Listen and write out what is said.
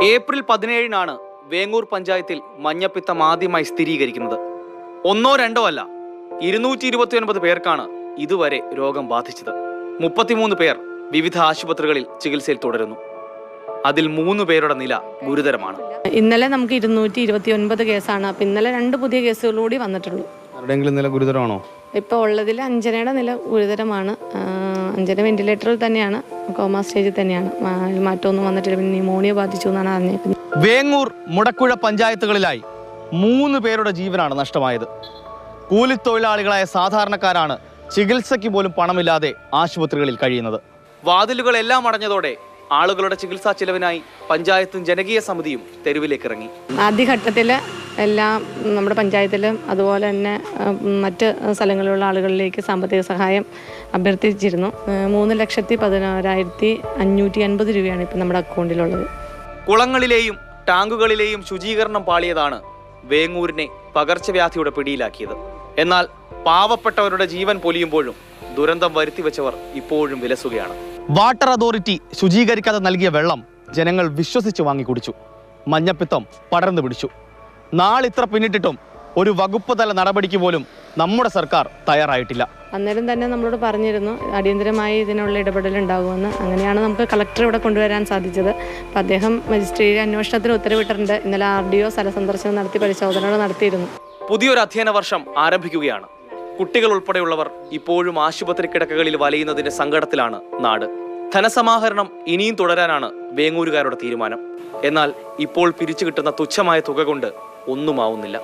April 17-നാണ് Vengoor പഞ്ചായത്തിൽ മഞ്ഞപ്പിത്തം ആദ്യമായി സ്ഥിരീകരിക്കുന്നത്. ഒന്നോ രണ്ടോ അല്ല, 229 പേർക്കാണ് ഇതുവരെ രോഗം ബാധിച്ചത്. 33 പേർ വിവിധ ആശുപത്രികളിൽ ചികിത്സയിൽ തുടരുന്നു. അതിൽ 3 പേരുടെ നില ഗുരുതരമാണ്. ഇന്നലെ നമുക്ക് 229 കേസാണ്. അപ്പം ഇന്നലെ 2 പുതിയ കേസുകളൂടി വന്നിട്ടുള്ളൂ. ആരുടെയെങ്കിലും നില ഗുരുതരമാണോ? ഇപ്പോൾ ഉള്ളതിൽ അഞ്ജനയുടെ നില ഗുരുതരമാണ്. അഞ്ജന വെന്റിലേറ്ററിൽ തന്നെയാണ്, കോമ സ്റ്റേജിൽ തന്നെയാണ്. മാറ്റമൊന്നും വന്നിട്ടില്ല. പിന്നെ ന്യൂമോണിയ ബാധിച്ചു എന്നാണ് അറിഞ്ഞേക്കുന്നത്. വേങ്ങൂർ, മുടക്കുഴ പഞ്ചായത്തുകളിലായി 3 പേരുടെ ജീവനാണ് നഷ്ടമായത്. കൂലിത്തൊഴിലാളികളായ സാധാരണക്കാരാണ് ചികിത്സയ്ക്ക് പോലും പണമില്ലാതെ ആശുപത്രികളിൽ കഴിയുന്നത്. വാതിലുകളെല്ലാം അടഞ്ഞതോടെ ആളുകളുടെ ചികിത്സാ ചെലവിനായി പഞ്ചായത്തും ജനകീയ സമിതിയും തെരുവിലേക്ക് ഇറങ്ങി. ആദ്യഘട്ടത്തിൽ എല്ലാം നമ്മുടെ പഞ്ചായത്തിലും അതുപോലെ തന്നെ മറ്റ് സ്ഥലങ്ങളിലുള്ള ആളുകളിലേക്ക് സാമ്പത്തിക സഹായം അഭ്യർത്ഥിച്ചിരുന്നു. 3,11,550 രൂപയാണ് ഇപ്പം നമ്മുടെ അക്കൗണ്ടിലുള്ളത്. കുളങ്ങളിലെയും ടാങ്കുകളിലെയും ശുചീകരണം പാളിയതാണ് വേങ്ങൂരിനെ പകർച്ചവ്യാധിയുടെ പിടിയിലാക്കിയത്. എന്നാൽ പാവപ്പെട്ടവരുടെ ജീവൻ പൊലിയുമ്പോഴും ദുരന്തം വരുത്തിവെച്ചവർ ഇപ്പോഴും വിലസുകയാണ്. വാട്ടർ അതോറിറ്റി ശുചീകരിക്കാതെ നൽകിയ വെള്ളം ജനങ്ങൾ വിശ്വസിച്ച് വാങ്ങി കുടിച്ചു. മഞ്ഞപ്പിത്തം പടർന്നു പിടിച്ചു. നാളിത്ര പിന്നിട്ടിട്ടും ഒരു വകുപ്പ് തല നടപടിക്ക് പോലും നമ്മുടെ സർക്കാർ തയ്യാറായിട്ടില്ല. അന്നേരം തന്നെ നമ്മളോട് പറഞ്ഞിരുന്നു അടിയന്തരമായി ഇതിനുള്ള ഇടപെടൽ ഉണ്ടാകുമെന്ന്. അങ്ങനെയാണ് നമുക്ക് കളക്ടർ ഇവിടെ കൊണ്ടുവരാൻ സാധിച്ചത്. അപ്പം അദ്ദേഹം മജിസ്ട്രേറ്റ് അന്വേഷണത്തിന് ഉത്തരവിട്ടിട്ടുണ്ട്. ഇന്നലെ RDO സ്ഥല സന്ദർശനം നടത്തി പരിശോധനകൾ നടത്തിയിരുന്നു. പുതിയൊരു അധ്യയന വർഷം ആരംഭിക്കുകയാണ്. കുട്ടികൾ ഉൾപ്പെടെയുള്ളവർ ഇപ്പോഴും ആശുപത്രി കിടക്കകളിൽ വലയുന്നതിന്റെ സങ്കടത്തിലാണ് നാട്. ധനസമാഹരണം ഇനിയും തുടരാനാണ് വേങ്ങൂരുകാരുടെ തീരുമാനം. എന്നാൽ ഇപ്പോൾ പിരിച്ചു കിട്ടുന്ന തുച്ഛമായ തുക കൊണ്ട് ഒന്നുമാവുന്നില്ല.